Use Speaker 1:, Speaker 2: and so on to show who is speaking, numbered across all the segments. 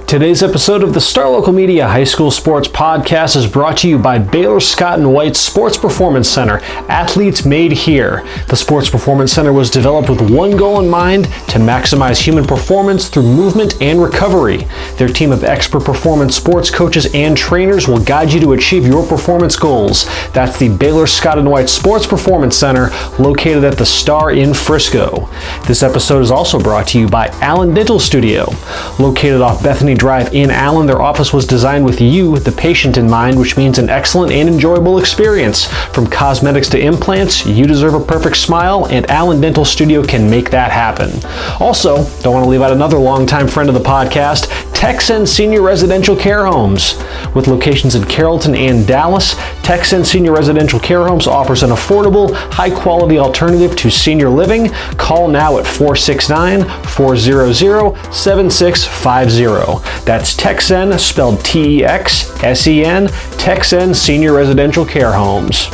Speaker 1: Today's episode of the Star Local Media High School Sports Podcast is brought to you by Baylor Scott & White Sports Performance Center, athletes made here. The Sports Performance Center was developed with one goal in mind: to maximize human performance through movement and recovery. Their team of expert performance sports coaches and trainers will guide you to achieve your performance goals. That's the Baylor Scott & White Sports Performance Center, located at the Star in Frisco. This episode is also brought to you by Allen Dental Studio. Located off Bethany Drive in Allen, their office was designed with you, the patient, in mind, which means an excellent and enjoyable experience. From cosmetics to implants, you deserve a perfect smile, and Allen Dental Studio can make that happen. Also, don't want to leave out another longtime friend of the podcast, Texan Senior Residential Care Homes. With locations in Carrollton and Dallas, Texan Senior Residential Care Homes offers an affordable, high-quality alternative to senior living. Call now at 469-400-7650. That's Texan, spelled T-E-X-S-E-N, Texan Senior Residential Care Homes.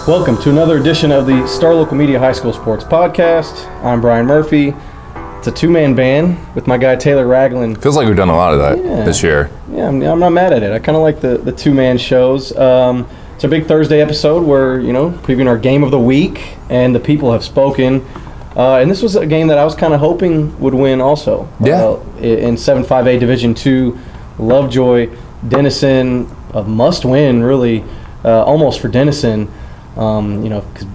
Speaker 1: Welcome to another edition of the Star Local Media High School Sports Podcast. I'm Brian Murphy. It's a two-man band with my guy Taylor Raglin.
Speaker 2: Feels like we've done a lot of that this year.
Speaker 1: Yeah, I'm not mad at it. I kind of like the two-man shows. It's a big Thursday episode where, previewing our game of the week, and the people have spoken. And this was a game that I was kind of hoping would win also.
Speaker 2: Yeah.
Speaker 1: In 7-5A Division II, Lovejoy, Denison, a must-win, really, almost for Denison. Because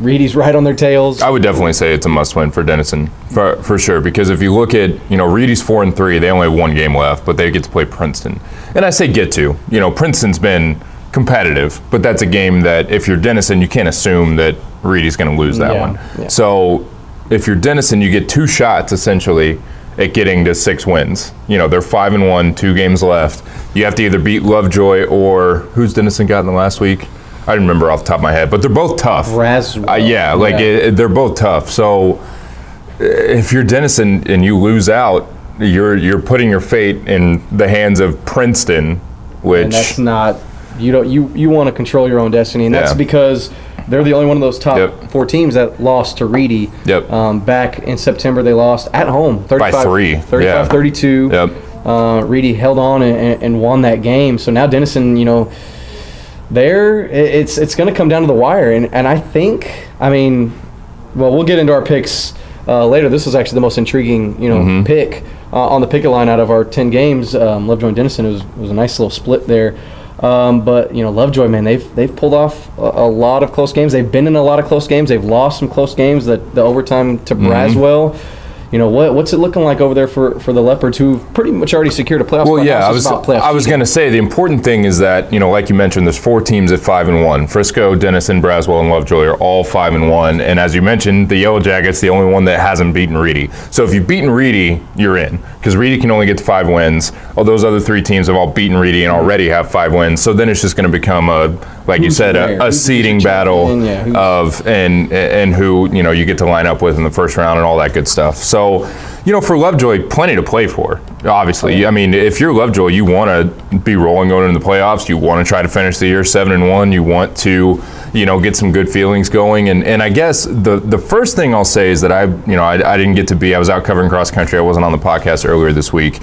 Speaker 1: Reedy's right on their tails.
Speaker 2: I would definitely say it's a must-win for Denison, for sure. Because if you look at, Reedy's 4-3, they only have one game left, but they get to play Princeton. And I say get to. Princeton's been competitive, but that's a game that if you're Denison, you can't assume that Reedy's going to lose that one. Yeah. So if you're Denison, you get two shots essentially at getting to 6 wins. They're 5-1, 2 games left. You have to either beat Lovejoy or who's Denison got in the last week? I don't remember off the top of my head, but they're both tough. They're both tough. So if you're Denison and you lose out, you're putting your fate in the hands of Princeton, which
Speaker 1: and that's not you want to control your own destiny, and that's because they're the only one of those top 4 teams that lost to Reedy. Back in September, they lost at home, 35-32. Reedy held on and won that game. So now Denison, it's going to come down to the wire, and I think, we'll get into our picks later. This was actually the most intriguing, pick on the picket line out of our 10 games. Lovejoy and Denison, it was a nice little split there. But Lovejoy, man, they've pulled off a lot of close games. They've been in a lot of close games. They've lost some close games. The overtime to Braswell. What's it looking like over there for the Leopards, who've pretty much already secured a playoff spot?
Speaker 2: Well, yeah, I was going to say the important thing is that, like you mentioned, there's 4 teams at 5-1. Frisco, Denison, Braswell, and Lovejoy are all 5-1. And as you mentioned, the Yellow Jackets, the only one that hasn't beaten Reedy. So if you've beaten Reedy, you're in, because Reedy can only get to 5 wins. All those other 3 teams have all beaten Reedy and already have 5 wins. So then it's just going to become a seeding battle of and who you get to line up with in the first round and all that good stuff. So, for Lovejoy, plenty to play for, obviously. If you're Lovejoy, you want to be rolling going into the playoffs. You want to try to finish the year 7-1. You want to, get some good feelings going. And I guess the first thing I'll say is that I didn't get to I was out covering cross country. I wasn't on the podcast earlier this week.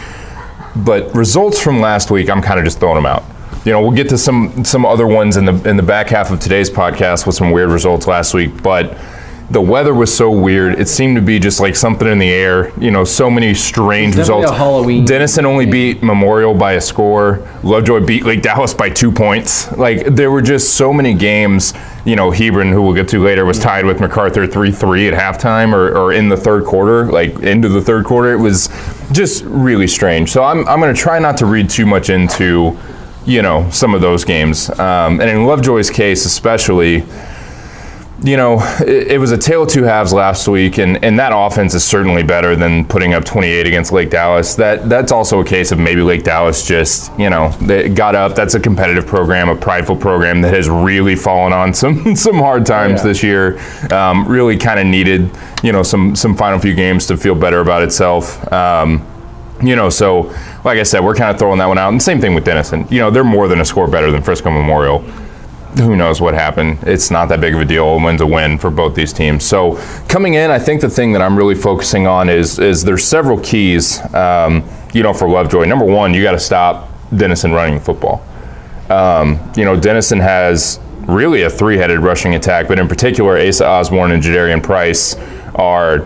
Speaker 2: But results from last week, I'm kind of just throwing them out. We'll get to some other ones in the back half of today's podcast with some weird results last week, but the weather was so weird. It seemed to be just like something in the air. So many strange results.
Speaker 1: Halloween.
Speaker 2: Denison only beat Memorial by a score. Lovejoy beat Lake Dallas by 2 points. There were just so many games. Hebron, who we'll get to later, was tied with MacArthur 3-3 at halftime or in the third quarter, into the third quarter. It was just really strange. So I'm going to try not to read too much into some of those games. And in Lovejoy's case especially, it was a tale of 2 halves last week, and that offense is certainly better than putting up 28 against Lake Dallas. That's also a case of maybe Lake Dallas just, they got up. That's a competitive program, a prideful program that has really fallen on some hard times this year. Really kind of needed, some final few games to feel better about itself. So like I said, we're kind of throwing that one out. And same thing with Denison. They're more than a score better than Frisco Memorial. who knows what happened. It's not that big of a deal. A win's a win for both these teams. So coming in, I think the thing that I'm really focusing on is there's several keys, for Lovejoy. Number one, you got to stop Denison running the football. Denison has really a three-headed rushing attack, but in particular, Asa Osborne and Jadarian Price are,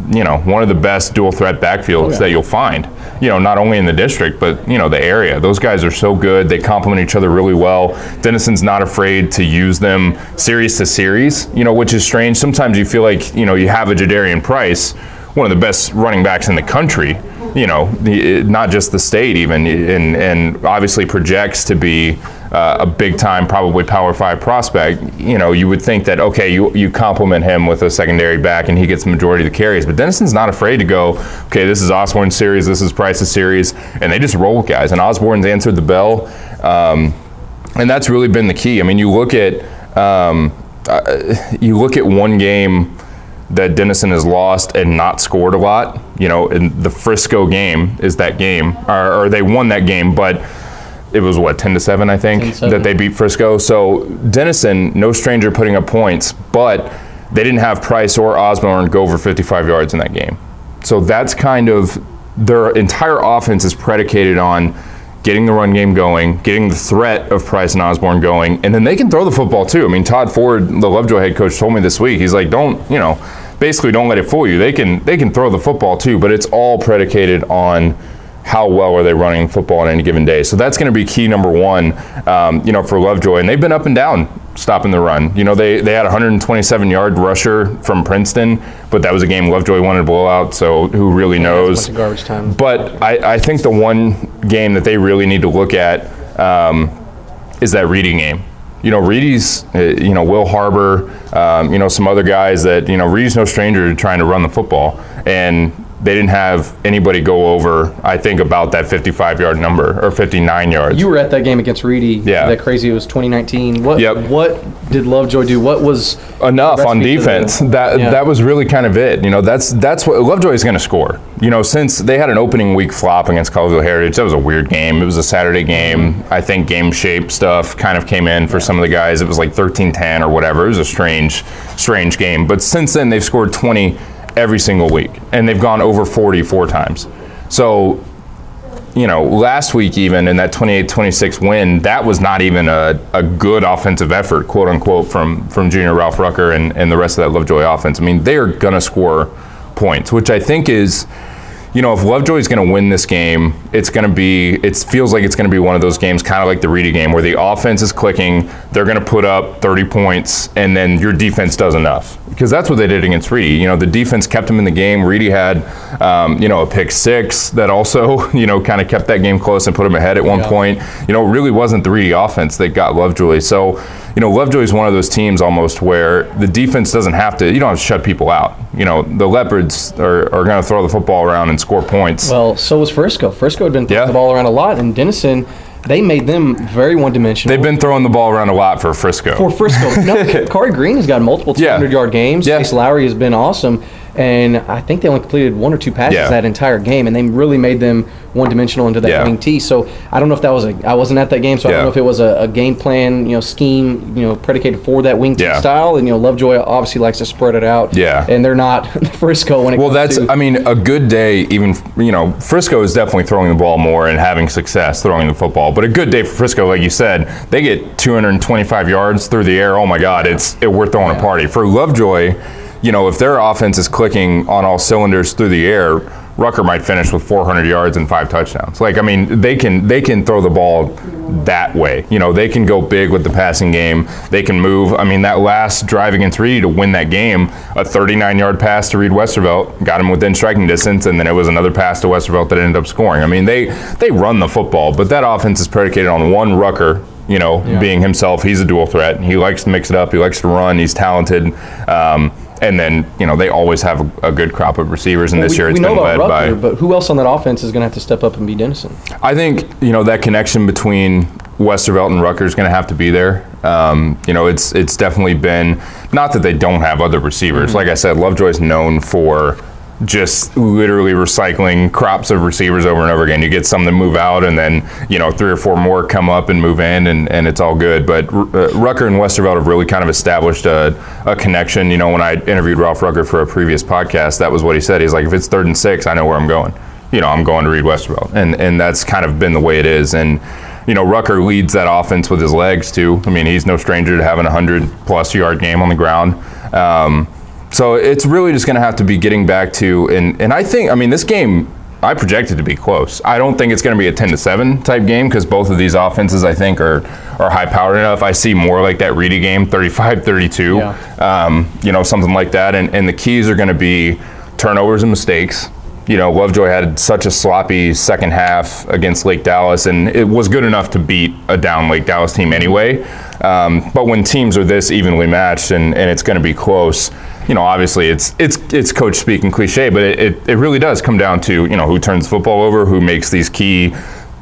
Speaker 2: one of the best dual threat backfields that you'll find, not only in the district, but, the area. Those guys are so good. They complement each other really well. Denison's not afraid to use them series to series, which is strange. Sometimes you feel like, you have a Jadarian Price, one of the best running backs in the country, not just the state even, and obviously projects to be a big-time, probably Power 5 prospect. You would think that, okay, you complement him with a secondary back and he gets the majority of the carries. But Denison's not afraid to go, okay, this is Osborne's series, this is Price's series, and they just roll with guys. And Osborne's answered the bell, and that's really been the key. I mean, you look at one game that Denison has lost and not scored a lot, and the Frisco game is that game, or they won that game, but it was 10-7, I think, 10-7. That they beat Frisco. So Denison, no stranger putting up points, but they didn't have Price or Osborne go over 55 yards in that game. So that's kind of their entire offense is predicated on getting the run game going, getting the threat of Price and Osborne going, and then they can throw the football too. I mean, Todd Ford, the Lovejoy head coach, told me this week, he's like, basically don't let it fool you. They can throw the football too, but it's all predicated on how well are they running football on any given day. So that's going to be key number one, for Lovejoy. And they've been up and down stopping the run. They had a 127-yard rusher from Princeton, but that was a game Lovejoy wanted to blow out, so who really knows.
Speaker 1: Garbage time.
Speaker 2: But I think the one game that they really need to look at is that Reedy game. Reedy's, Will Harbor, some other guys that, Reedy's no stranger to trying to run the football. And they didn't have anybody go over, I think, about that 55-yard number, or 59 yards.
Speaker 1: You were at that game against Reedy.
Speaker 2: Yeah.
Speaker 1: That crazy, it was 2019. What did Lovejoy do? What was
Speaker 2: enough on defense? That was really kind of it. That's what Lovejoy is going to score. Since they had an opening week flop against Collegeville Heritage, that was a weird game. It was a Saturday game. I think game shape stuff kind of came in for some of the guys. It was like 13-10 or whatever. It was a strange game. But since then, they've scored 20 every single week, and they've gone over 40 4 times. So, last week even in that 28-26 win, that was not even a good offensive effort, quote unquote, from junior Ralph Rucker and the rest of that Lovejoy offense. I mean, they are gonna score points, which I think is, if Lovejoy is going to win this game, it feels like it's going to be one of those games, kind of like the Reedy game, where the offense is clicking, they're going to put up 30 points, and then your defense does enough. Because that's what they did against Reedy. The defense kept them in the game. Reedy had, a pick six that also, kind of kept that game close and put them ahead at one point. It really wasn't the Reedy offense that got Lovejoy. So, Lovejoy is one of those teams almost where the defense doesn't have to, you don't have to shut people out. The Leopards are going to throw the football around and score points.
Speaker 1: Well, so was Frisco. Frisco had been throwing the ball around a lot, and Denison, they made them very one-dimensional.
Speaker 2: They've been throwing the ball around a lot for Frisco.
Speaker 1: No, Corey Green has got multiple 200-yard games. Chase Lowry has been awesome. And I think they only completed one or two passes that entire game, and they really made them one-dimensional into that wing tee. So I don't know if that was I wasn't at that game, so I don't know if it was a game plan, scheme, predicated for that wing tee style. And Lovejoy obviously likes to spread it out.
Speaker 2: Yeah.
Speaker 1: And they're not Frisco when it comes to.
Speaker 2: I mean, a good day, even Frisco is definitely throwing the ball more and having success throwing the football. But a good day for Frisco, like you said, they get 225 yards through the air. Oh my God, we're throwing a party. For Lovejoy, if their offense is clicking on all cylinders through the air, Rucker might finish with 400 yards and 5 touchdowns. They can throw the ball that way. They can go big with the passing game. They can move. I mean, that last drive against Reedy to win that game, a 39-yard pass to Reed Westervelt got him within striking distance, and then it was another pass to Westervelt that ended up scoring. I mean, they run the football, but that offense is predicated on one Rucker, being himself. He's a dual threat. He likes to mix it up. He likes to run. He's talented. And then, they always have a good crop of receivers, and this year it's been led by.
Speaker 1: But who else on that offense is going to have to step up and be Denison?
Speaker 2: I think, that connection between Westervelt and Rucker is going to have to be there. It's definitely been, not that they don't have other receivers. Like I said, Lovejoy's known for just literally recycling crops of receivers over and over again. You get some that move out, and then 3 or 4 more come up and move in, and it's all good. But Rucker and Westerveld have really kind of established a connection. When I interviewed Ralph Rucker for a previous podcast, that was what he said. He's like, if it's 3rd and 6, I know where I'm going. I'm going to Reed Westerveld, and that's kind of been the way it is. And Rucker leads that offense with his legs too. I mean, he's no stranger to having a 100+ yard game on the ground. So it's really just going to have to be getting back to, and I think, this game, I project it to be close. I don't think it's going to be a 10-7 type game, because both of these offenses, I think, are high-powered enough. I see more like that Reedy game, 35-32, something like that. And the keys are going to be turnovers and mistakes. Lovejoy had such a sloppy second half against Lake Dallas, and it was good enough to beat a down Lake Dallas team anyway. But when teams are this evenly matched and it's going to be close, obviously it's coach speak and cliche, but it really does come down to, who turns the football over, who makes these key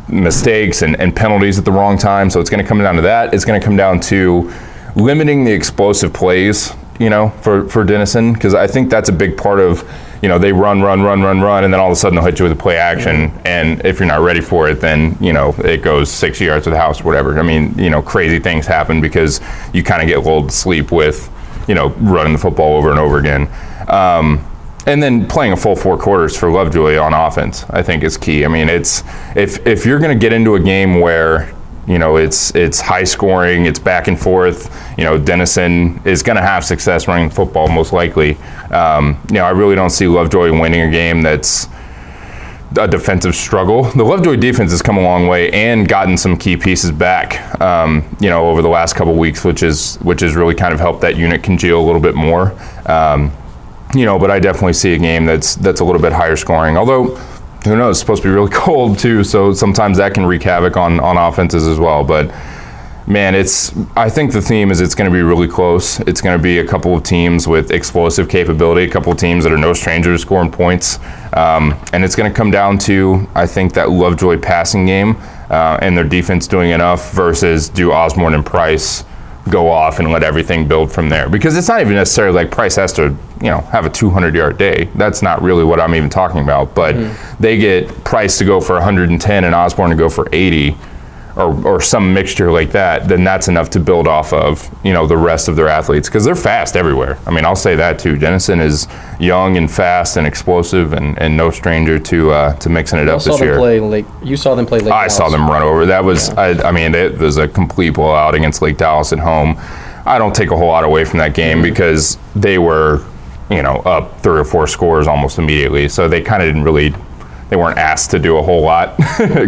Speaker 2: mistakes and penalties at the wrong time. So it's going to come down to that. It's going to come down to limiting the explosive plays, for Denison, because I think that's a big part of, they run, and then all of a sudden they'll hit you with a play action, and if you're not ready for it, then, it goes 6 yards to the house or whatever. Crazy things happen because you kind of get lulled to sleep with, running the football over and over again. And then playing a full 4 quarters for Lovejoy on offense, I think, is key. It's if you're going to get into a game where it's high scoring, it's back and forth, Denison is going to have success running the football most likely. I really don't see Lovejoy winning a game that's a defensive struggle. The Lovejoy defense has come a long way and gotten some key pieces back, over the last couple weeks, which has really kind of helped that unit congeal a little bit more. But I definitely see a game that's a little bit higher scoring, although who knows, it's supposed to be really cold too, so sometimes that can wreak havoc on offenses as well. But man, I think the theme is it's going to be really close. It's going to be a couple of teams with explosive capability, a couple of teams that are no strangers scoring points, and it's going to come down to, I think, that Lovejoy passing game and their defense doing enough versus do Osborne and Price go off and let everything build from there. Because it's not even necessarily like Price has to, have a 200-yard day. That's not really what I'm even talking about. But they get Price to go for 110 and Osborne to go for 80, or some mixture like that, then that's enough to build off of, the rest of their athletes, because they're fast everywhere. I'll say that too. Denison is young and fast and explosive, and no stranger to mixing it up this year.
Speaker 3: You saw them play Lake
Speaker 2: Dallas. I saw them run over. That was, it was a complete blowout against Lake Dallas at home. I don't take a whole lot away from that game because they were, up 3 or 4 scores almost immediately. So they kind of they weren't asked to do a whole lot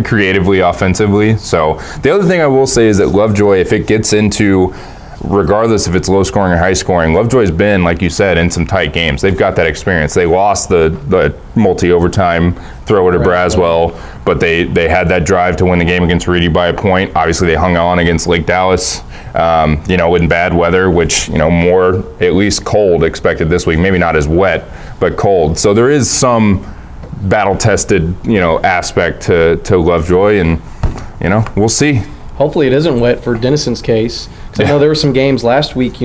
Speaker 2: creatively, offensively. So the other thing I will say is that Lovejoy, if it gets into, regardless if it's low scoring or high scoring, Lovejoy's been, like you said, in some tight games. They've got that experience. They lost the multi-overtime throw to Braswell, but they had that drive to win the game against Reedy by a point. Obviously, they hung on against Lake Dallas, in bad weather, which, more, at least cold expected this week. Maybe not as wet, but cold. So there is some battle-tested, aspect to Lovejoy, and, we'll see.
Speaker 3: Hopefully it isn't wet for Denison's case. Because I know there were some games last week,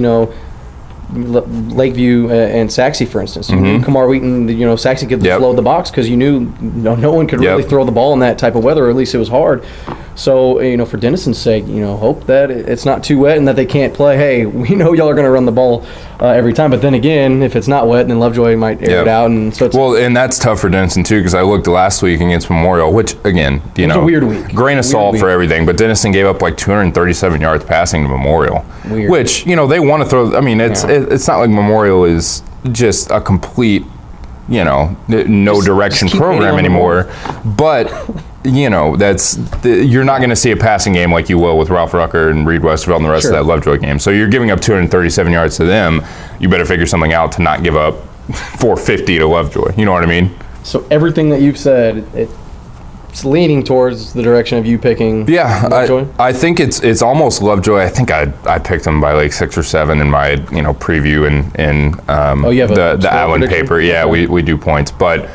Speaker 3: Lakeview and Saxe, for instance. You knew Kamar Wheaton, Saxe could load the box because you knew no one could really throw the ball in that type of weather, or at least it was hard. So, for Denison's sake, hope that it's not too wet and that they can't play, hey, we know y'all are going to run the ball every time. But then again, if it's not wet, then Lovejoy might air it out. And so and
Speaker 2: that's tough for Denison, too, because I looked last week against Memorial, which, again,
Speaker 3: it was a weird week.
Speaker 2: Grain of salt for everything. But Denison gave up like 237 yards passing to Memorial, which, they want to throw. It's not like Memorial is just a complete, no direction program anymore. But you're not going to see a passing game like you will with Ralph Rucker and Reed Westerveld and the rest of that Lovejoy game. So you're giving up 237 yards to them. You better figure something out to not give up 450 to Lovejoy. You know what I mean?
Speaker 3: So everything that you've said, it's leaning towards the direction of you picking Lovejoy?
Speaker 2: I think it's almost Lovejoy. I think I picked them by like 6 or 7 in my preview in the Allen paper. Yeah, we do points. But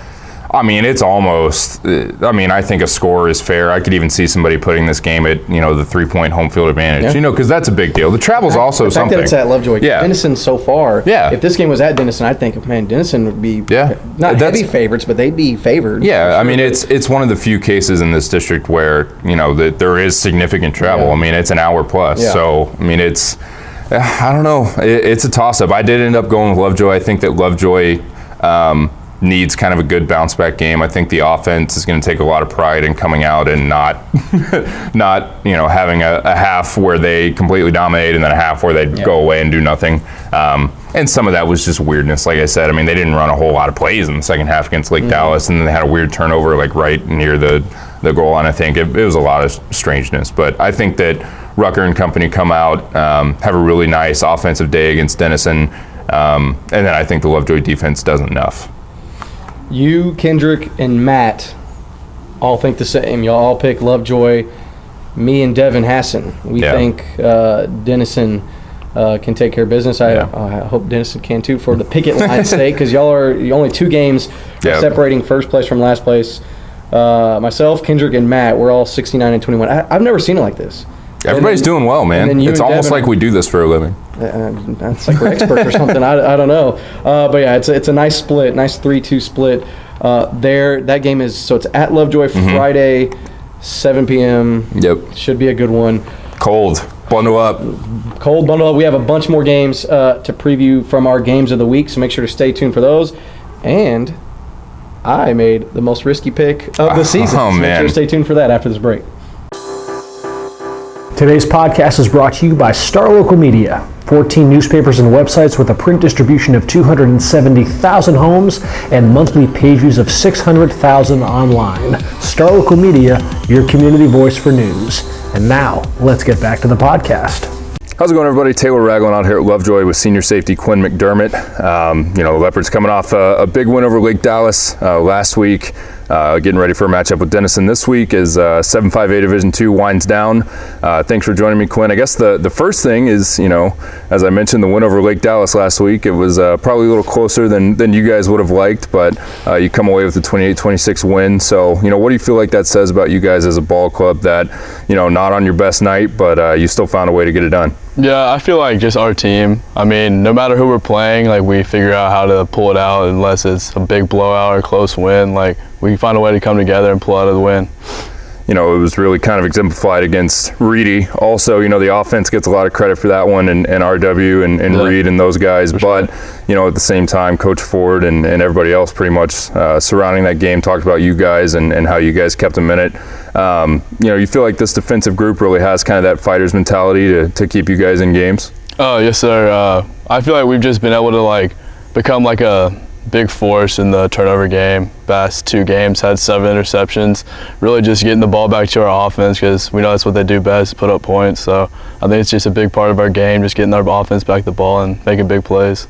Speaker 2: I mean, it's almost, I think a score is fair. I could even see somebody putting this game at, the 3-point home field advantage, because that's a big deal. The travel's also something.
Speaker 3: The fact that it's at Lovejoy.
Speaker 2: Yeah.
Speaker 3: Denison so far.
Speaker 2: Yeah.
Speaker 3: If this game was at Denison, I'd think, man, Denison would be not heavy favorites, but they'd be favored.
Speaker 2: Yeah, sure. I mean, it's one of the few cases in this district where, that there is significant travel. Yeah. I mean, it's an hour plus. Yeah. So, I mean, I don't know. It's a toss-up. I did end up going with Lovejoy. I think that Lovejoy needs kind of a good bounce back game. I think the offense is going to take a lot of pride in coming out and not having a half where they completely dominate and then a half where they go away and do nothing. And some of that was just weirdness. Like I said, I mean, they didn't run a whole lot of plays in the second half against Lake Dallas, and then they had a weird turnover like right near the goal line. I think it was a lot of strangeness, but I think that Rucker and company come out, have a really nice offensive day against Denison, and then I think the Lovejoy defense does enough.
Speaker 3: You, Kendrick, and Matt all think the same. Y'all all pick Lovejoy. Me and Devin Hassan, we think Denison can take care of business. I hope Denison can too for the picket line sake, because y'all are only 2 games separating first place from last place. Myself, Kendrick, and Matt, we're all 69 and 21. I've never seen it like this.
Speaker 2: Everybody's doing well, man. It's almost like we do this for a living.
Speaker 3: That's like we're experts or something. I don't know. But yeah, it's a nice split, nice 3-2 split. That game is it's at Lovejoy Friday, 7 p.m.
Speaker 2: Yep.
Speaker 3: Should be a good one.
Speaker 2: Cold. Bundle up.
Speaker 3: Cold, bundle up. We have a bunch more games to preview from our games of the week, so make sure to stay tuned for those. And I made the most risky pick of the season.
Speaker 2: Oh,
Speaker 3: so
Speaker 2: man.
Speaker 3: Make sure to stay tuned for that after this break.
Speaker 1: Today's podcast is brought to you by Star Local Media. 14 newspapers and websites with a print distribution of 270,000 homes and monthly page views of 600,000 online. Star Local Media, your community voice for news. And now, let's get back to the podcast.
Speaker 2: How's it going, everybody? Taylor Raglin out here at Lovejoy with senior safety Quinn McDermott. The Leopards coming off a big win over Lake Dallas last week. Getting ready for a matchup with Denison this week as 7-5A Division II winds down. Thanks for joining me, Quinn. I guess the first thing is, as I mentioned, the win over Lake Dallas last week. It was probably a little closer than you guys would have liked, but you come away with a 28-26 win. So, what do you feel like that says about you guys as a ball club that, not on your best night, but you still found a way to get it done?
Speaker 4: Yeah, I feel like just our team. I mean, no matter who we're playing, we figure out how to pull it out unless it's a big blowout or close win. We find a way to come together and pull out of the win.
Speaker 2: It was really kind of exemplified against Reedy. Also, the offense gets a lot of credit for that one, and RW and Reed and those guys. But, at the same time, Coach Ford and everybody else pretty much surrounding that game talked about you guys and how you guys kept them in it. You feel like this defensive group really has kind of that fighter's mentality to keep you guys in games?
Speaker 4: Oh, yes, sir. I feel like we've just been able to, become a big force in the turnover game. Past 2 games had 7 interceptions. Really just getting the ball back to our offense, because we know that's what they do best, put up points. So I think it's just a big part of our game, just getting our offense back the ball and making big plays.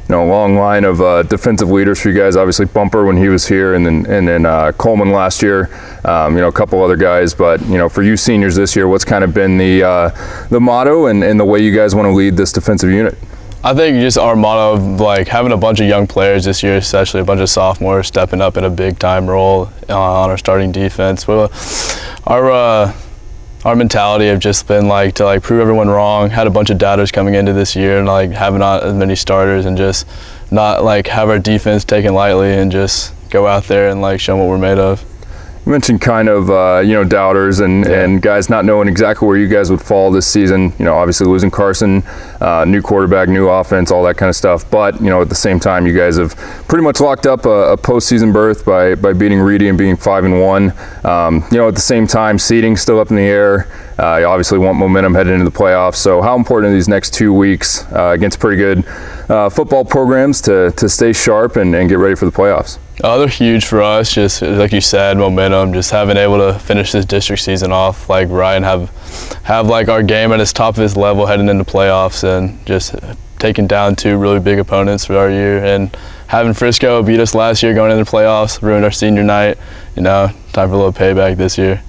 Speaker 2: A long line of defensive leaders for you guys. Obviously Bumper when he was here, and then Coleman last year. A couple other guys, but for you seniors this year, what's kind of been the motto and the way you guys want to lead this defensive unit?
Speaker 4: I think just our motto of having a bunch of young players this year, especially a bunch of sophomores stepping up in a big time role on our starting defense. Our mentality have just been to prove everyone wrong. Had a bunch of doubters coming into this year, and having not as many starters, and just not have our defense taken lightly, and just go out there and show them what we're made of.
Speaker 2: You mentioned kind of doubters and guys not knowing exactly where you guys would fall this season. Obviously losing Carson, new quarterback, new offense, all that kind of stuff. But at the same time, you guys have pretty much locked up a postseason berth by beating Reedy and being 5-1. At the same time, seeding still up in the air. You obviously want momentum heading into the playoffs. So how important are these next 2 weeks against pretty good football programs to stay sharp and get ready for the playoffs?
Speaker 4: They're huge for us, just like you said, momentum, just having able to finish this district season off like Bryan, have our game at its top of its level heading into playoffs, and just taking down 2 really big opponents for our year, and having Frisco beat us last year going into the playoffs, ruined our senior night. Time for a little payback this year.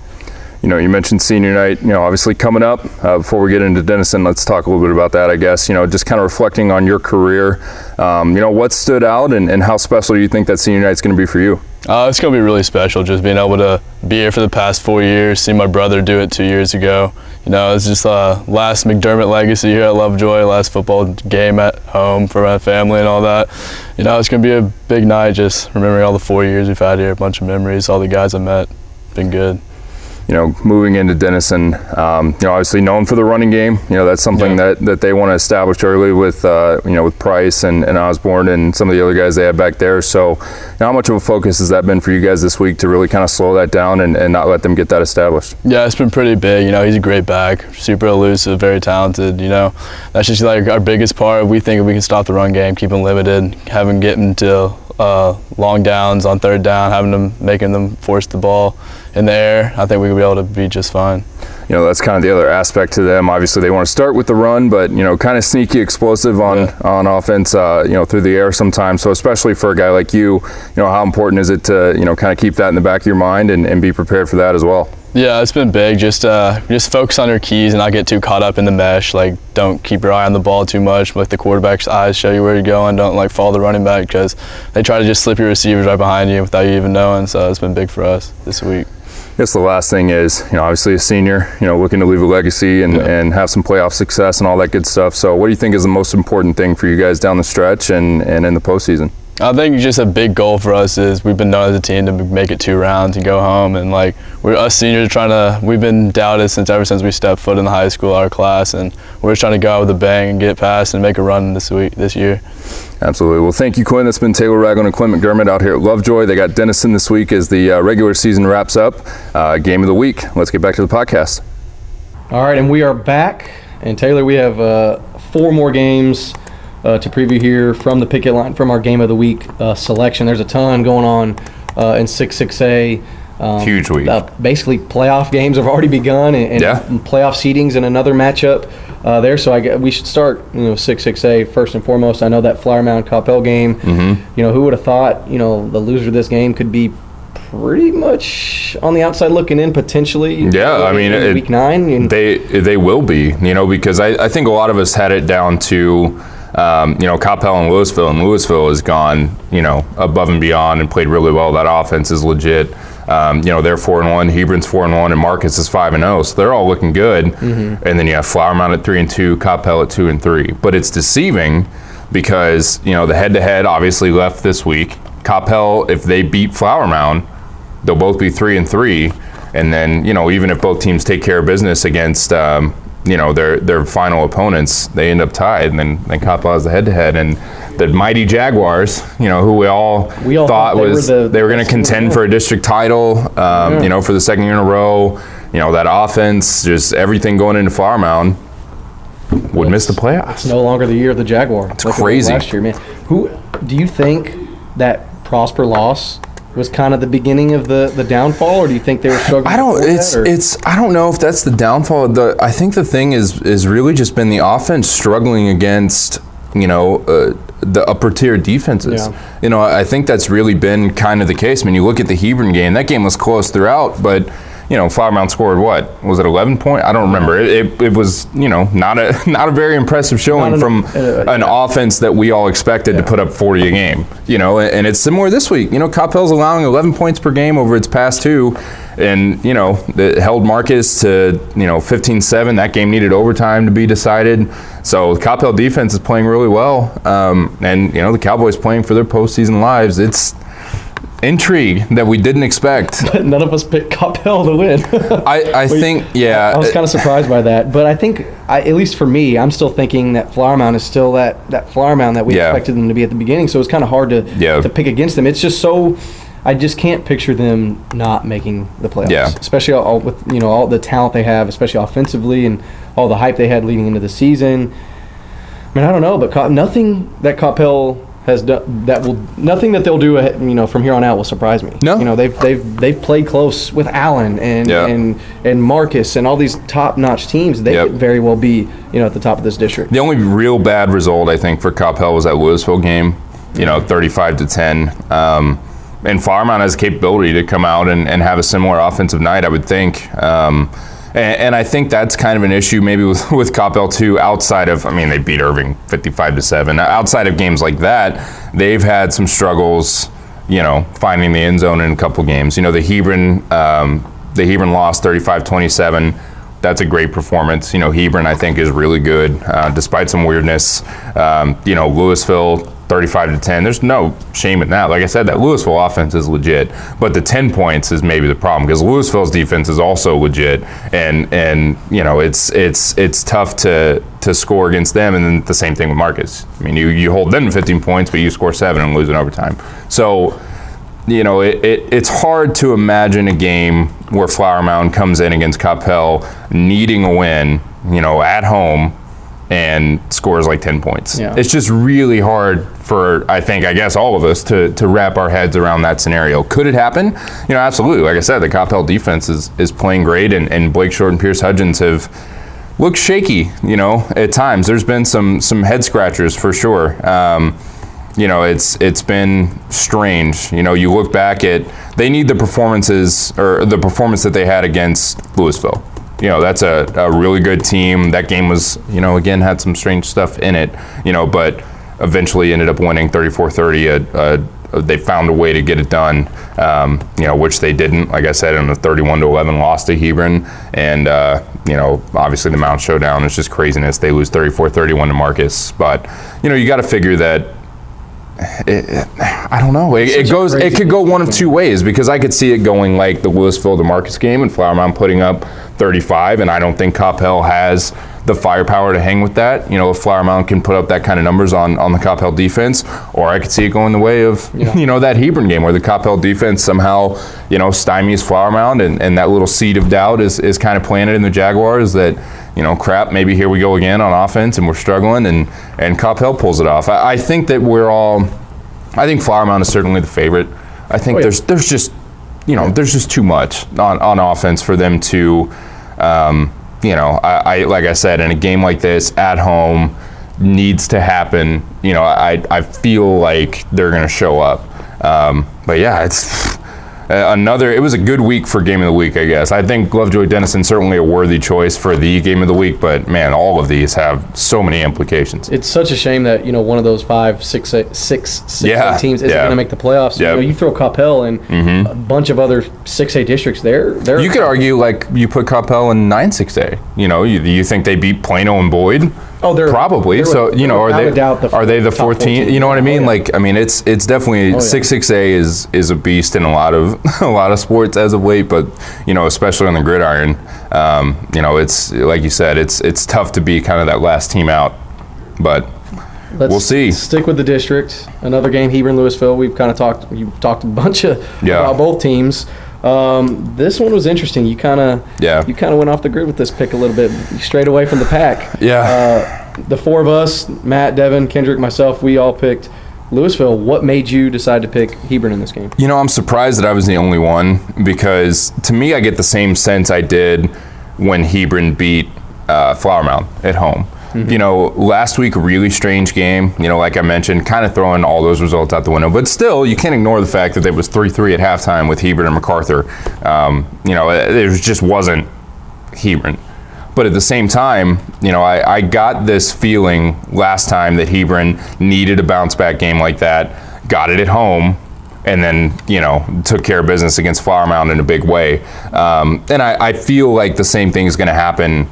Speaker 2: You know, you mentioned senior night, you know, obviously coming up. Before we get into Denison, let's talk a little bit about that, I guess. You know, just kind of reflecting on your career. You know, what stood out and how special do you think that senior night's going to be for you?
Speaker 4: It's going to be really special, just being able to be here for the past 4 years, see my brother do it 2 years ago. You know, it's just last McDermott legacy here at Lovejoy, last football game at home for my family and all that. You know, it's going to be a big night, just remembering all the 4 years we've had here, a bunch of memories, all the guys I met. Been good.
Speaker 2: You know, moving into Denison, you know, obviously known for the running game. You know, that's something that they want to establish early with, you know, with Price and Osborne and some of the other guys they had back there. So, how much of a focus has that been for you guys this week to really kind of slow that down and not let them get that established?
Speaker 4: Yeah, it's been pretty big. You know, he's a great back, super elusive, very talented. You know, that's just like our biggest part. We think if we can stop the run game, keep him limited, have him get into long downs on third down, making them force the ball in the air, I think we could be able to be just fine.
Speaker 2: You know, that's kind of the other aspect to them. Obviously, they want to start with the run, but, you know, kind of sneaky, explosive on offense, you know, through the air sometimes. So especially for a guy like you know, how important is it to, you know, kind of keep that in the back of your mind and be prepared for that as well?
Speaker 4: Yeah, it's been big. Just focus on your keys and not get too caught up in the mesh. Like, don't keep your eye on the ball too much. Let the quarterback's eyes show you where you're going. Don't, like, follow the running back because they try to just slip your receivers right behind you without you even knowing. So it's been big for us this week.
Speaker 2: I guess the last thing is, you know, obviously a senior, you know, looking to leave a legacy and have some playoff success and all that good stuff. So what do you think is the most important thing for you guys down the stretch and in the postseason?
Speaker 4: I think just a big goal for us is we've been known as a team to make it 2 rounds and go home. And, like, us seniors we've been doubted ever since we stepped foot in the high school, our class, and we're just trying to go out with a bang and get past and make a run this year. Absolutely. Well, thank you, Quinn. That's been Taylor Raglin and Quinn McDermott out here at Lovejoy. They got Denison this week as the regular season wraps up. Game of the week. Let's get back to the podcast.
Speaker 3: All right, and we are back. And, Taylor, we have 4 more games to preview here from the picket line, from our Game of the Week selection. There's a ton going on in 6-6A.
Speaker 2: Huge week.
Speaker 3: Basically, playoff games have already begun, and playoff seedings and another matchup there. So we should start, you know, 6-6A first and foremost. I know that Flower Mound Coppell game. You know, who would have thought, you know, the loser of this game could be pretty much on the outside looking in potentially.
Speaker 2: Yeah, I mean,
Speaker 3: week 9. And
Speaker 2: they will be, you know, because I think a lot of us had it down to, you know, Coppell and Lewisville. And Lewisville has gone, you know, above and beyond and played really well. That offense is legit. You know, they're 4-1, Hebron's 4-1, and Marcus is 5-0. So they're all looking good. And then you have Flower Mound at 3-2, Coppell at 2-3. But it's deceiving because, you know, the head-to-head obviously left this week. Coppell, if they beat Flower Mound, they'll both be 3-3. And then, you know, even if both teams take care of business against, you know, their final opponents, they end up tied, and then Coppell has the head-to-head. And the mighty Jaguars, you know, who we all thought they were going to contend for a district title, you know, for the 2nd year in a row. You know, that offense, just everything going into Flower Mound, would miss the playoffs.
Speaker 3: It's no longer the year of the Jaguar.
Speaker 2: It's like crazy.
Speaker 3: Last year, man. Who do you think that Prosper loss was kind of the beginning of the downfall, or do you think they were struggling?
Speaker 2: I don't know if that's the downfall. I think the thing is really just been the offense struggling against, you know, the upper tier defenses. You know, I think that's really been kind of the case. I mean, you look at the Hebron game, that game was close throughout, but, you know, Flower Mound scored what? Was it 11 points? I don't remember. It was, you know, not a very impressive showing from an offense that we all expected to put up 40 a game. You know, and it's similar this week. You know, Coppell's allowing 11 points per game over its past 2. And, you know, it held Marcus to, you know, 15-7. That game needed overtime to be decided. So the Coppell defense is playing really well. And, you know, the Cowboys playing for their postseason lives. It's intrigue that we didn't expect.
Speaker 3: But none of us picked Coppell to win.
Speaker 2: I think, yeah.
Speaker 3: I was kind of surprised by that. But I think, at least for me, I'm still thinking that Flower Mound is still that Flower Mound that we expected them to be at the beginning. So it's kind of hard to pick against them. It's just so... I just can't picture them not making the playoffs, especially all with, you know, all the talent they have, especially offensively, and all the hype they had leading into the season. I mean, I don't know, but nothing that Coppell has done nothing that they'll do, you know, from here on out will surprise me. No, you know, they've played close with Allen and Marcus and all these top-notch teams. They could very well be, you know, at the top of this district.
Speaker 2: The only real bad result I think for Coppell was that Lewisville game, you know, 35-10. and Flower Mound has the capability to come out and have a similar offensive night, I would think. And I think that's kind of an issue maybe with Coppell too, outside of, I mean, they beat Irving 55-7. Outside of games like that, they've had some struggles, finding the end zone in a couple games. The Hebron lost 35-27. That's a great performance. Hebron, I think, is really good, despite some weirdness. Lewisville, 35-10. There's no shame in that. Like I said, that Lewisville offense is legit, but the 10 points is maybe the problem because Lewisville's defense is also legit, and it's tough to score against them. And then the same thing with Marcus. I mean, you hold them to 15 points, but you score 7 and lose in overtime. So, it's hard to imagine a game where Flower Mound comes in against Coppell needing a win, at home, and scores like 10 points.
Speaker 3: Yeah.
Speaker 2: It's just really hard for, I guess all of us to wrap our heads around that scenario. Could it happen? Absolutely. Like I said, the Coppell defense is playing great, and Blake Short and Pierce Hudgens have looked shaky, at times. There's been some head scratchers for sure. It's been strange. You look back at, they need the performances, or the performance that they had against Lewisville. That's a really good team. That game was, again, had some strange stuff in it, but eventually ended up winning 34-30. They found a way to get it done, which they didn't, like I said, in the 31-11 loss to Hebron. And, obviously the Mound showdown is just craziness. They lose 34-31 to Marcus. But, you got to figure that, I don't know. It could go one of two ways, because I could see it going like the Lewisville to Marcus game and Flower Mound putting up 35, and I don't think Coppell has the firepower to hang with that. If Flower Mound can put up that kind of numbers on the Coppell defense, or I could see it going the way of that Hebron game where the Coppell defense somehow stymies Flower Mound, and that little seed of doubt is kind of planted in the Jaguars that crap, maybe here we go again on offense and we're struggling, and Coppell pulls it off. I think that I think Flower Mound is certainly the favorite. I think there's just there's just too much on offense for them to I like I said, in a game like this at home needs to happen. I feel like they're going to show up. But yeah, it's it was a good week for Game of the Week, I guess. I think Lovejoy Denison certainly a worthy choice for the Game of the Week, but man, all of these have so many implications.
Speaker 3: It's such a shame that one of those 5, 6 teams isn't going to make the playoffs.
Speaker 2: Yep.
Speaker 3: You throw Coppell and a bunch of other 6A districts there.
Speaker 2: You could argue like you put Coppell in 9-6A. You think they beat Plano and Boyd? Oh, they're probably. So are they the 14? You know what I mean? It's definitely 6A is a beast in a lot of sports as of late, but especially on the gridiron, it's like you said, it's tough to be kind of that last team out, but we'll see.
Speaker 3: Stick with the district. Another game, Hebron Lewisville. We've kind of talked a bunch about both teams. This one was interesting. You kind of went off the grid with this pick a little bit. You strayed away from the pack.
Speaker 2: Yeah.
Speaker 3: The four of us, Matt, Devin, Kendrick, myself, we all picked Lewisville. What made you decide to pick Hebron in this game?
Speaker 2: I'm surprised that I was the only one, because to me I get the same sense I did when Hebron beat Flower Mound at home. Mm-hmm. Last week, really strange game. Like I mentioned, kind of throwing all those results out the window. But still, you can't ignore the fact that there was 3-3 at halftime with Hebron and MacArthur. It just wasn't Hebron. But at the same time, I got this feeling last time that Hebron needed a bounce-back game like that, got it at home, and then, took care of business against Flower Mound in a big way. And I feel like the same thing is going to happen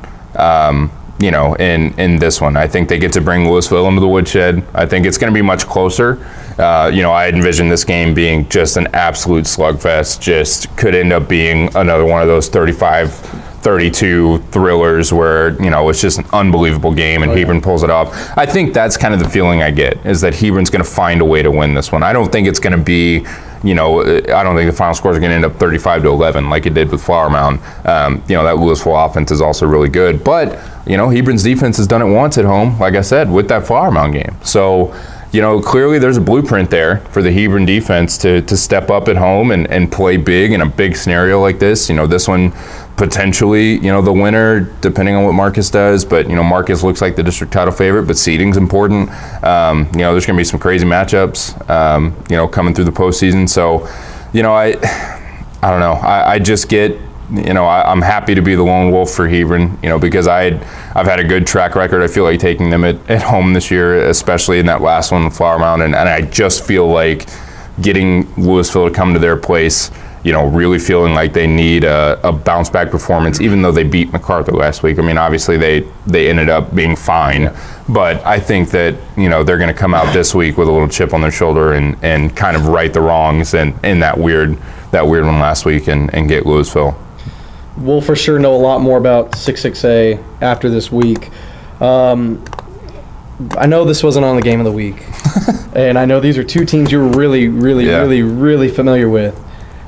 Speaker 2: in this one. I think they get to bring Lewisville into the woodshed. I think it's going to be much closer. I envision this game being just an absolute slugfest. Just could end up being another one of those 35-32 thrillers where, it's just an unbelievable game and Hebron pulls it off. I think that's kind of the feeling I get, is that Hebron's going to find a way to win this one. I don't think it's going to be, I don't think the final scores are going to end up 35-11 like it did with Flower Mound. That Lewisville offense is also really good. But, Hebron's defense has done it once at home, like I said, with that Flower Mound game. So, clearly there's a blueprint there for the Hebron defense to step up at home and play big in a big scenario like this. This one, potentially, the winner, depending on what Marcus does. But, Marcus looks like the district title favorite, but seeding's important. There's going to be some crazy matchups, coming through the postseason. So, I don't know. I just get, I'm happy to be the lone wolf for Hebron, because I've had a good track record. I feel like taking them at home this year, especially in that last one, the Flower Mound. And I just feel like getting Lewisville to come to their place, really feeling like they need a bounce back performance, even though they beat MacArthur last week. I mean, obviously they ended up being fine, but I think that, they're going to come out this week with a little chip on their shoulder and kind of right the wrongs and that weird one last week and get Lewisville.
Speaker 3: We'll for sure know a lot more about 6-6A after this week. I know this wasn't on the game of the week, and I know these are two teams you're really, really, really, really familiar with.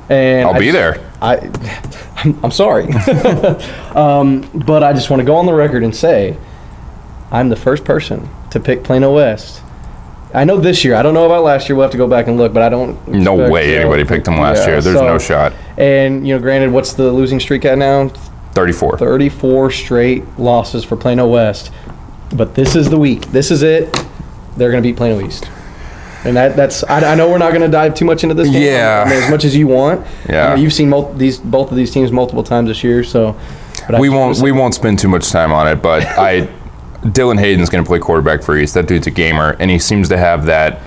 Speaker 3: And
Speaker 2: I'll be there.
Speaker 3: I'm sorry. But I just want to go on the record and say I'm the first person to pick Plano West. I know this year. I don't know about last year. We'll have to go back and look, but I don't.
Speaker 2: No way anybody picked them last year. There's no shot.
Speaker 3: And, granted, what's the losing streak at now?
Speaker 2: 34.
Speaker 3: 34 straight losses for Plano West. But this is the week. This is it. They're going to beat Plano East. And that's. I know we're not going to dive too much into this game.
Speaker 2: Yeah.
Speaker 3: As much as you want.
Speaker 2: Yeah.
Speaker 3: You've seen both of these teams multiple times this year, so.
Speaker 2: We won't spend too much time on it, but Dylan Hayden's going to play quarterback for East. That dude's a gamer, and he seems to have that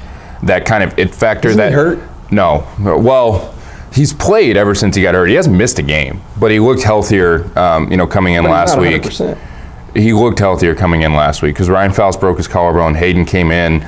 Speaker 2: kind of it factor.
Speaker 3: Isn't he hurt?
Speaker 2: No. Well, he's played ever since he got hurt. He hasn't missed a game, but he looked healthier, coming in last week.
Speaker 3: 100%.
Speaker 2: He looked healthier coming in last week because Ryan Faust broke his collarbone. Hayden came in,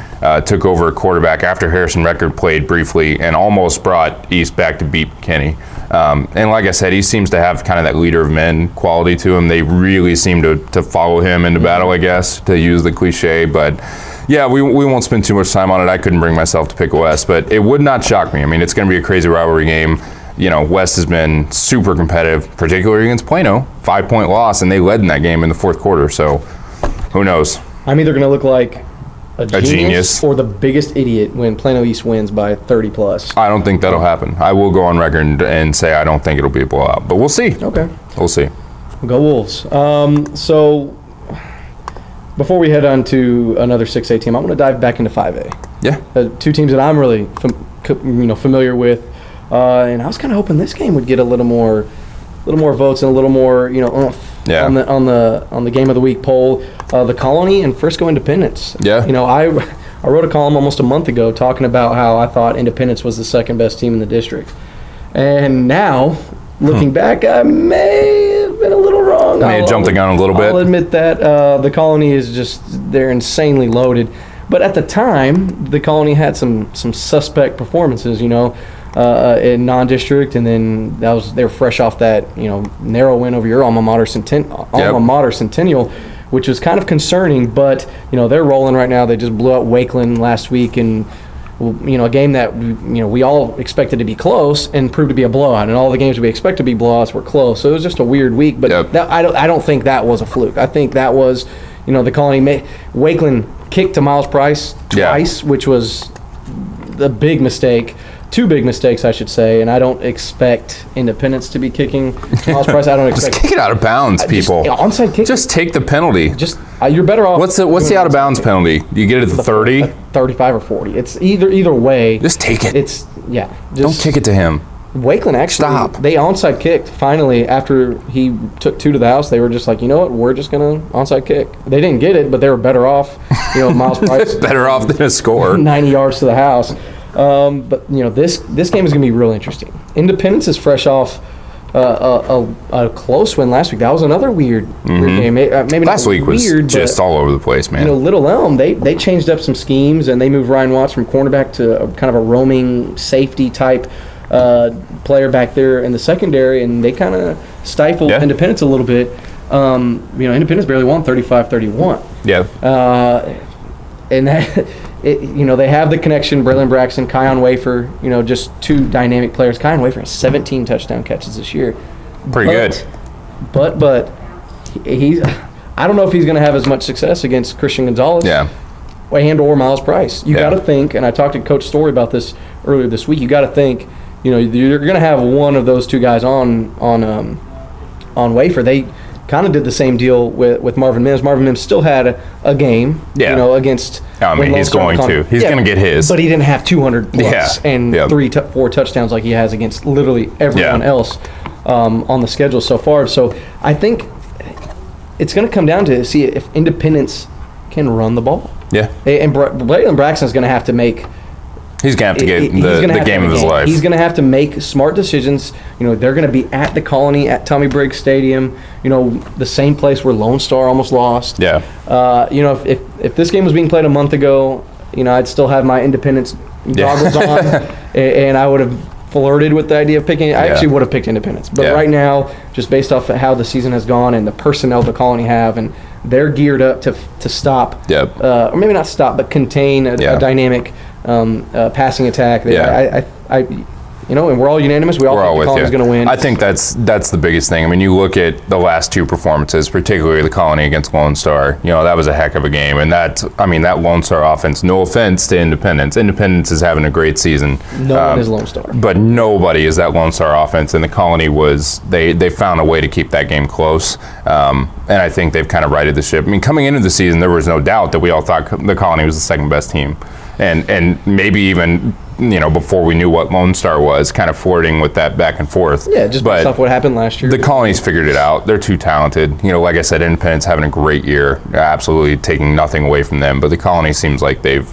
Speaker 2: took over a quarterback after Harrison Record played briefly and almost brought East back to beat McKinney. And like I said, he seems to have kind of that leader of men quality to him. They really seem to follow him into battle, I guess, to use the cliche. But yeah, we won't spend too much time on it. I couldn't bring myself to pick West, but it would not shock me. I mean, it's going to be a crazy rivalry game. West has been super competitive, particularly against Plano. 5-point loss, and they led in that game in the fourth quarter. So who knows?
Speaker 3: I'm either going to look like a genius or the biggest idiot when Plano East wins by 30 plus.
Speaker 2: I don't think that'll happen. I will go on record and say I don't think it'll be a blowout, but we'll see.
Speaker 3: Okay.
Speaker 2: We'll see.
Speaker 3: Go Wolves. So before we head on to another 6A team, I want to dive back into 5A.
Speaker 2: Yeah.
Speaker 3: Two teams that I'm really familiar with. And I was kind of hoping this game would get a little more votes and a little more, on the game of the week poll. The Colony and Frisco Independence.
Speaker 2: Yeah.
Speaker 3: I wrote a column almost a month ago talking about how I thought Independence was the second best team in the district, and now looking back, I may have been a little wrong.
Speaker 2: May have jumped the gun a little bit.
Speaker 3: I'll admit that the Colony is they're insanely loaded, but at the time the Colony had some suspect performances. In non-district, and then they were fresh off that narrow win over your alma mater Centennial, which was kind of concerning. But they're rolling right now. They just blew out Lakeland last week, and a game that we all expected to be close and proved to be a blowout. And all the games we expect to be blowouts were close. So it was just a weird week. But I don't think that was a fluke. I think that was the Colony Lakeland kicked to Miles Price twice, which was a big mistake. Two big mistakes, I should say, and I don't expect Independence to be kicking Miles Price. I don't expect.
Speaker 2: Just kick it out of bounds, people.
Speaker 3: Onside kick.
Speaker 2: Just take the penalty.
Speaker 3: You're better off.
Speaker 2: What's the out of bounds penalty? You get it at the 30,
Speaker 3: 35 or 40. It's either way.
Speaker 2: Just take it.
Speaker 3: Don't
Speaker 2: kick it to him.
Speaker 3: Wakeland actually.
Speaker 2: Stop.
Speaker 3: They onside kicked finally after he took two to the house. They were just like, you know what? We're just gonna onside kick. They didn't get it, but they were better off. Miles Price
Speaker 2: better off than a score.
Speaker 3: 90 yards to the house. But this game is going to be real interesting. Independence is fresh off a close win last week. That was another weird game. Maybe
Speaker 2: last week was
Speaker 3: weird,
Speaker 2: just all over the place, man.
Speaker 3: Little Elm, they changed up some schemes and they moved Ryan Watts from cornerback to kind of a roaming safety type player back there in the secondary, and they kind of stifled Independence a little bit. Independence barely won 35-31.
Speaker 2: Yeah.
Speaker 3: And that. They have the connection, Braylon Braxton, Kion Wafer, just two dynamic players. Kion Wafer has 17 touchdown catches this year.
Speaker 2: Pretty good.
Speaker 3: But I don't know if he's going to have as much success against Christian Gonzalez.
Speaker 2: Yeah.
Speaker 3: And or Miles Price. You got to think, and I talked to Coach Story about this earlier this week, you got to think, you're going to have one of those two guys on on wafer. They kind of did the same deal with Marvin Mims. Marvin Mims still had a game, against.
Speaker 2: I mean, he's going to get his.
Speaker 3: But he didn't have 200 plus and 4 touchdowns like he has against literally everyone else on the schedule so far. So I think it's going to come down to see if Independence can run the ball.
Speaker 2: Yeah.
Speaker 3: And Braylon Braxton's going to have to make.
Speaker 2: He's going to have to get the game of his life.
Speaker 3: He's going to have to make smart decisions. They're going to be at the Colony at Tommy Briggs Stadium. The same place where Lone Star almost lost.
Speaker 2: Yeah.
Speaker 3: If this game was being played a month ago, I'd still have my Independence goggles on, and I would have flirted with the idea of picking. I actually would have picked Independence, but right now, just based off of how the season has gone and the personnel the Colony have, and they're geared up to stop, or maybe not stop, but contain a dynamic passing attack. And we're all unanimous. We all think the Colony's going to win.
Speaker 2: I think that's the biggest thing. I mean, you look at the last 2 performances, particularly the Colony against Lone Star. That was a heck of a game, and that Lone Star offense. No offense to Independence. Independence is having a great season.
Speaker 3: No one is Lone Star,
Speaker 2: but nobody is that Lone Star offense. And the Colony was they found a way to keep that game close, and I think they've kind of righted the ship. I mean, coming into the season, there was no doubt that we all thought the Colony was the second best team, and maybe even. Before we knew what Lone Star was, kind of flirting with that back and forth.
Speaker 3: Yeah, just based off what happened last year.
Speaker 2: The Colony's figured it out. They're too talented. Like I said, Independence having a great year, absolutely taking nothing away from them. But the Colony seems like they've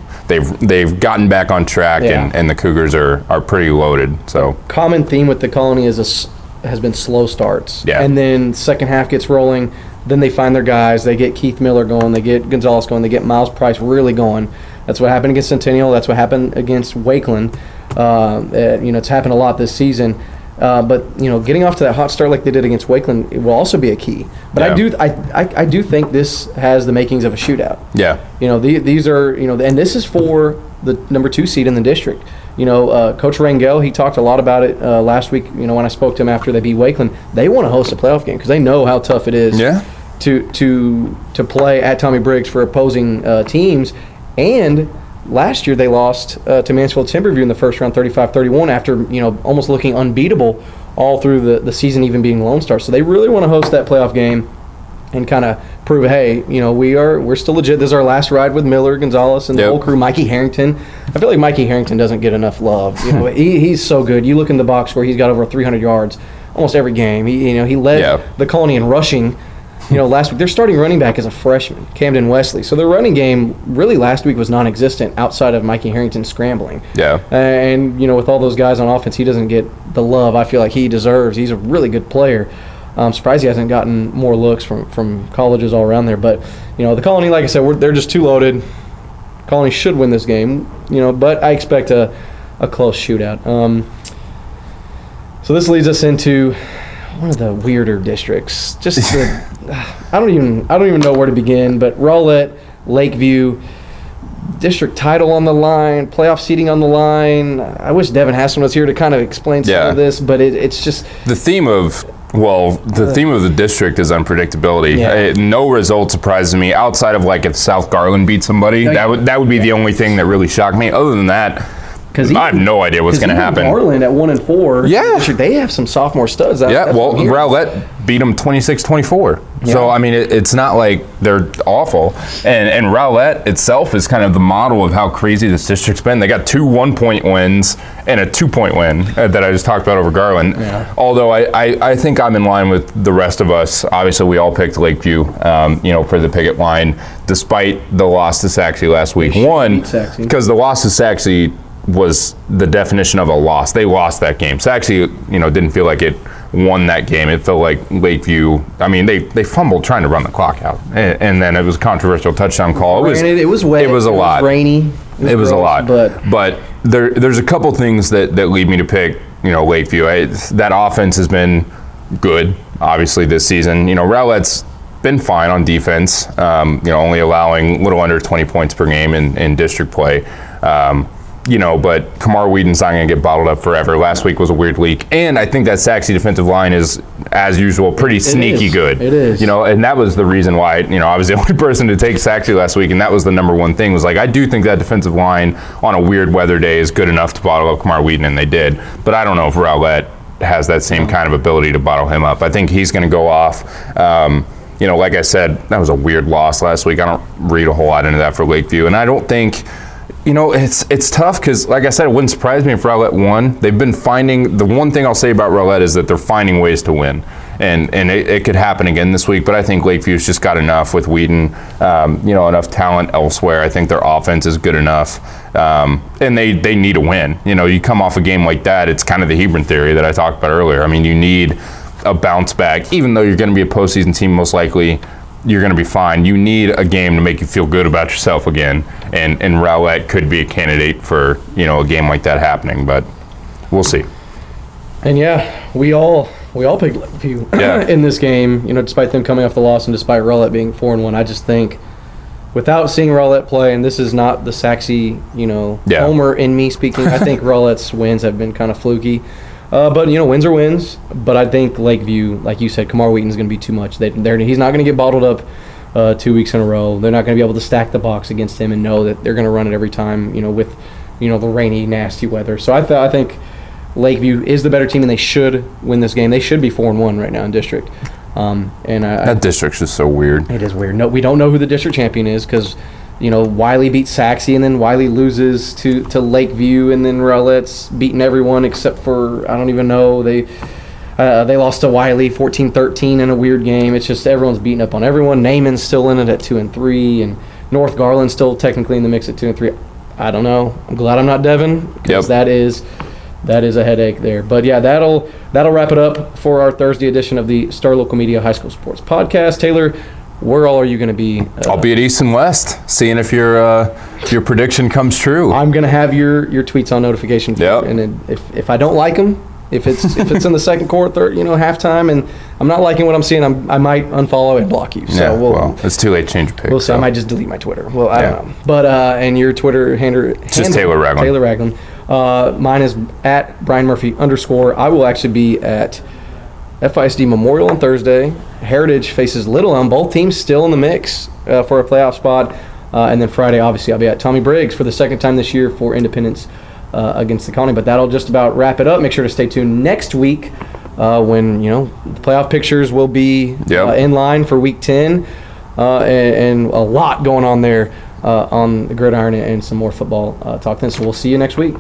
Speaker 2: gotten back on track, and the Cougars are pretty loaded. So
Speaker 3: common theme with the Colony has been slow starts.
Speaker 2: Yeah.
Speaker 3: And then second half gets rolling. Then they find their guys. They get Keith Miller going. They get Gonzalez going. They get Miles Price really going. That's what happened against Centennial. That's what happened against Wakeland. It's happened a lot this season. But getting off to that hot start like they did against Wakeland, it will also be a key. But I do think this has the makings of a shootout.
Speaker 2: Yeah.
Speaker 3: These are and this is for the number 2 seed in the district. Coach Rangel, he talked a lot about it last week. When I spoke to him after they beat Wakeland, they want to host a playoff game because they know how tough it is.
Speaker 2: Yeah.
Speaker 3: To play at Tommy Briggs for opposing teams. And last year they lost to Mansfield Timberview in the first round 35-31 after almost looking unbeatable all through the season, even being Lone Star. So they really want to host that playoff game and kind of prove, hey, we're still legit. This is our last ride with Miller, Gonzalez, and the whole crew. Mikey Harrington. I feel like Mikey Harrington doesn't get enough love. He's so good. You look in the box score, he's got over 300 yards almost every game. He led the Colony in rushing. Last week, their starting running back is a freshman, Camden Wesley. So their running game really last week was non-existent outside of Mikey Harrington scrambling.
Speaker 2: Yeah.
Speaker 3: And, with all those guys on offense, he doesn't get the love I feel like he deserves. He's a really good player. I'm surprised he hasn't gotten more looks from colleges all around there. But, the Colony, like I said, they're just too loaded. Colony should win this game, but I expect a close shootout. So this leads us into one of the weirder districts. I don't even know where to begin. But Rowlett, Lakeview, district title on the line, playoff seeding on the line. I wish Devin Hassan was here to kind of explain some of this, but it's just
Speaker 2: the theme of. Well, the theme of the district is unpredictability. Yeah. No result surprises me outside of if South Garland beat somebody. That would be the only thing that really shocked me. Other than that, I have no idea what's going to happen.
Speaker 3: Garland at 1-4. They have some sophomore studs.
Speaker 2: Rowlett beat them 26-24. Yeah. So, it's not like they're awful. And Rowlett itself is kind of the model of how crazy this district's been. They got 2 1-point wins and a 2-point win that I just talked about over Garland. Yeah. Although I think I'm in line with the rest of us. Obviously, we all picked Lakeview, for the picket line, despite the loss to Saxe last week. One, because the loss to Saxe was the definition of a loss. They lost that game. Saxe, didn't feel like it won that game. It felt like Lakeview, they fumbled trying to run the clock out. And then it was a controversial touchdown call.
Speaker 3: It was wet.
Speaker 2: It was a lot.
Speaker 3: It was rainy.
Speaker 2: It was a lot. But there's a couple things that lead me to pick, Lakeview. That offense has been good, obviously, this season. Rowlett's been fine on defense, only allowing a little under 20 points per game in district play. But Kamar Whedon's not going to get bottled up forever. Last week was a weird week. And I think that Saxe defensive line is, as usual, pretty sneaky good.
Speaker 3: It is.
Speaker 2: And that was the reason why, I was the only person to take Saxe last week, and that was the number one thing, was I do think that defensive line on a weird weather day is good enough to bottle up Kamar Whedon, and they did. But I don't know if Rowlett has that same kind of ability to bottle him up. I think he's going to go off. Like I said, that was a weird loss last week. I don't read a whole lot into that for Lakeview, and I don't think. It's tough because, like I said, it wouldn't surprise me if Rowlett won. They've been finding, the one thing I'll say about Rowlett is that they're finding ways to win. And it could happen again this week, but I think Lakeview's just got enough with Wheaton, enough talent elsewhere. I think their offense is good enough, and they need a win. You come off a game like that, it's kind of the Hebron theory that I talked about earlier. I mean, you need a bounce back, even though you're going to be a postseason team most likely. You're going to be fine. You need a game to make you feel good about yourself again, and Rowlett could be a candidate for a game like that happening, but we'll see.
Speaker 3: And we all picked Lakeview in this game. Despite them coming off the loss and despite Rowlett being 4-1, I just think without seeing Rowlett play, and this is not the Saxy homer in me speaking, I think Rowlett's wins have been kind of fluky. But wins are wins. But I think Lakeview, like you said, Kamar Wheaton's going to be too much. He's not going to get bottled up 2 weeks in a row. They're not going to be able to stack the box against him and know that they're going to run it every time. With the rainy, nasty weather. So I think Lakeview is the better team, and they should win this game. They should be 4-1 right now in district. That district's just so weird. It is weird. No, we don't know who the district champion is because. Wiley beats Saxy, and then Wiley loses to Lakeview, and then Rowlett's beating everyone except for, I don't even know, they lost to Wiley 14-13 in a weird game. It's just everyone's beating up on everyone. Naaman's still in it at 2-3, and North Garland's still technically in the mix at 2-3. I don't know. I'm glad I'm not Devin, because that is a headache there. But that'll wrap it up for our Thursday edition of the Star Local Media High School Sports Podcast. Taylor, where all are you going to be?
Speaker 2: I'll be at East and West, seeing if your prediction comes true.
Speaker 3: I'm going to have your tweets on notification. And if I don't like them, if it's in the second quarter, third, halftime, and I'm not liking what I'm seeing, I might unfollow and block you. So
Speaker 2: it's too late to change your pick.
Speaker 3: We'll see. I might just delete my Twitter. Well, I don't know. But and your Twitter handle
Speaker 2: just Taylor Raglin.
Speaker 3: Taylor Raglin. Mine is at Brian Murphy _. I will actually be at FISD Memorial on Thursday. Heritage faces Little Elm. Both teams still in the mix for a playoff spot. And then Friday, obviously, I'll be at Tommy Briggs for the second time this year for Independence against the Colony. But that'll just about wrap it up. Make sure to stay tuned next week when, the playoff pictures will be in line for Week 10. And a lot going on there on the gridiron and some more football talk then. So we'll see you next week.